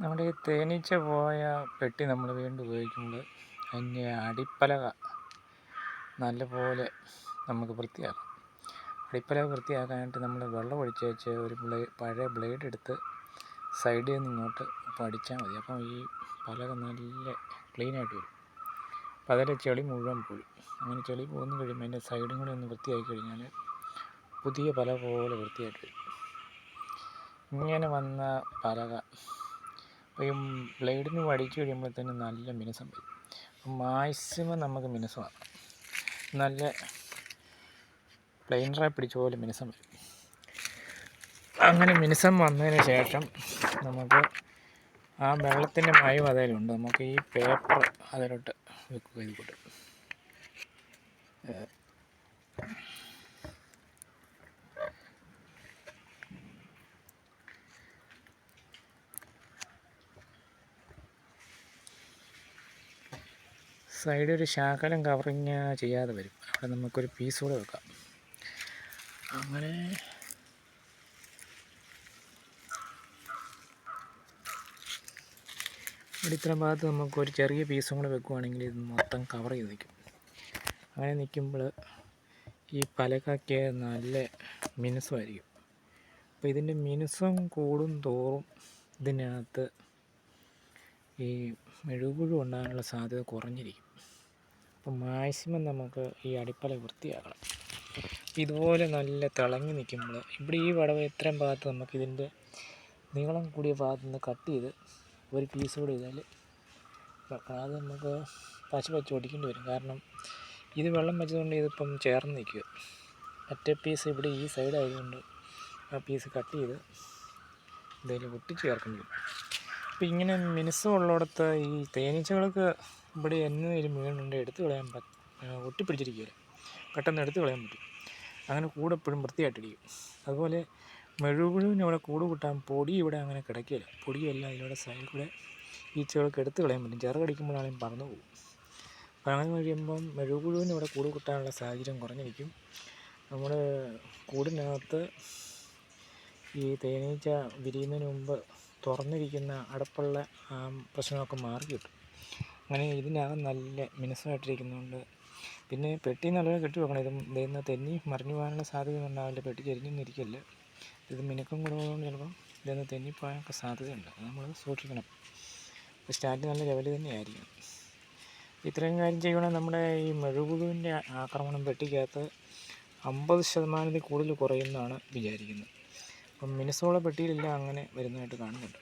നമ്മുടെ ഈ തേനീച്ച പോയ പെട്ടി നമ്മൾ വീണ്ടും ഉപയോഗിക്കുമ്പോൾ അതിൻ്റെ അടിപ്പലക നല്ലപോലെ നമുക്ക് വൃത്തിയാക്കാം. അടിപ്പലക വൃത്തിയാക്കാനായിട്ട് നമ്മൾ വെള്ളം ഒഴിച്ച് വെച്ച് ഒരു പഴയ ബ്ലേഡ് എടുത്ത് സൈഡിൽ നിന്ന് ഇങ്ങോട്ട് അടിച്ചാൽ മതി. അപ്പം ഈ പലക നല്ല ക്ലീനായിട്ട് വരും. അപ്പോൾ അതിലെ ചെളി മുഴുവൻ പോയി. അങ്ങനെ ചെളി പോന്നു കഴിയുമ്പോൾ അതിൻ്റെ സൈഡും കൂടെ ഒന്ന് വൃത്തിയാക്കി കഴിഞ്ഞാൽ പുതിയ പലക പോലെ വൃത്തിയായിട്ട് വരും. ഇങ്ങനെ വന്ന പലക ഈ ബ്ലേഡിന് വടിച്ച് കഴിയുമ്പോഴത്തേനും നല്ല മിനുസം വരും. അപ്പം മാക്സിമം നമുക്ക് മിനുസമാക്കാം. നല്ല പ്ലെയിനറെ പിടിച്ച പോലെ മിനുസം വരും. അങ്ങനെ മിനുസം വന്നതിന് ശേഷം നമുക്ക് ആ വെള്ളത്തിൻ്റെ മയം അതിലുണ്ട്. നമുക്ക് ഈ പേപ്പർ അതിലോട്ട് വെക്കുക. ഇതിലോട്ട് സൈഡ് ഒരു ശകലം കവറിങ് ചെയ്യാതെ വരും. അവിടെ നമുക്കൊരു പീസ് കൂടെ വെക്കാം. അങ്ങനെ ഇവിടെ ഇത്ര ഭാഗത്ത് നമുക്കൊരു ചെറിയ പീസും കൂടെ വെക്കുകയാണെങ്കിൽ ഇത് മൊത്തം കവർ ചെയ്ത് നിൽക്കും. അങ്ങനെ നിൽക്കുമ്പോൾ ഈ പലകയ്ക്ക് നല്ല മിനുസമായിരിക്കും. അപ്പോൾ ഇതിൻ്റെ മിനുസം കൂടും തോറും ഇതിനകത്ത് ഈ മെഴുകുപുഴു ഉണ്ടാകാനുള്ള സാധ്യത കുറഞ്ഞിരിക്കും. അപ്പം മാക്സിമം നമുക്ക് ഈ അടിപ്പല വൃത്തിയാക്കണം. ഇതുപോലെ നല്ല തിളങ്ങി നിൽക്കുമ്പോൾ ഇവിടെ ഈ വടവ് ഇത്രയും ഭാഗത്ത് നമുക്കിതിൻ്റെ നീളം കൂടിയ ഭാഗത്ത് നിന്ന് കട്ട് ചെയ്ത് ഒരു പീസ് കൂടി ചെയ്താൽ അത് നമുക്ക് പശ വെച്ച് ഒടിക്കേണ്ടി വരും. കാരണം ഇത് വെള്ളം വെച്ചതുകൊണ്ട് ഇതിപ്പം ചേർന്ന് നിൽക്കുക. മറ്റേ പീസ് ഇവിടെ ഈ സൈഡായതുകൊണ്ട് ആ പീസ് കട്ട് ചെയ്ത് ഇതിൽ ഒട്ടിച്ച് ചേർക്കേണ്ടി വരും. അപ്പോൾ ഇങ്ങനെ മിനുസമുള്ളിടത്ത് ഈ തേനീച്ചകൾക്ക് ഇവിടെ എന്നേലും വീണുണ്ട് എടുത്ത് കളയാൻ ഒട്ടിപ്പിടിച്ചിരിക്കുകയില്ല. പെട്ടെന്ന് എടുത്ത് കളയാൻ പറ്റും. അങ്ങനെ കൂടെ എപ്പോഴും വൃത്തിയായിട്ടിരിക്കും. അതുപോലെ മെഴുകുപുഴുവിന് ഇവിടെ കൂട് കൂട്ടാൻ പൊടി ഇവിടെ അങ്ങനെ കിടക്കില്ല. പൊടിയെല്ലാം ഇതിലൂടെ സൈഡിൽ കൂടെ ഈച്ചകൾക്ക് എടുത്ത് കളയാൻ പറ്റും. ചിറകടിക്കുമ്പോഴാണെങ്കിൽ പറന്നു പോകും. അപ്പോൾ അങ്ങനെ കഴിയുമ്പം മെഴുകുപുഴുവിന് ഇവിടെ കൂട് കൂട്ടാനുള്ള സാഹചര്യം കുറഞ്ഞിരിക്കും. നമ്മൾ കൂടിനകത്ത് ഈ തേനീച്ച വിരിയുന്നതിന് മുമ്പ് തുറന്നിരിക്കുന്ന അടപ്പുള്ള പ്രശ്നമൊക്കെ മാറി കിട്ടും. അങ്ങനെ ഇതിനകം നല്ല മിനുസമായിട്ടിരിക്കുന്നതുകൊണ്ട് പിന്നെ പെട്ടി നല്ലപോലെ കെട്ടി വെക്കണം. ഇതിന്ന് തെന്നി മറിഞ്ഞു പോകാനുള്ള സാധ്യത ഉണ്ടാവില്ല. പെട്ടി ചെരിഞ്ഞൊന്നിരിക്കല്ല. ഇത് മിനുക്കം കുറവുകൊണ്ട് ചിലപ്പം ഇതിന്ന് തെന്നിപ്പോകാനൊക്കെ സാധ്യതയുണ്ട്. അത് നമ്മൾ സൂക്ഷിക്കണം. സ്റ്റാൻഡ് നല്ല ലെവൽ തന്നെയായിരിക്കും. ഇത്രയും കാര്യം ചെയ്യണമെങ്കിൽ നമ്മുടെ ഈ മെഴുകുപുഴുവിൻ്റെ ആക്രമണം പെട്ടിക്കകത്ത് 50% കൂടുതൽ കുറയുമെന്നാണ് വിചാരിക്കുന്നത്. അപ്പം മിനുസമുള്ള പെട്ടിയിലെല്ലാം അങ്ങനെ വരുന്നതായിട്ട് കാണുന്നുണ്ട്.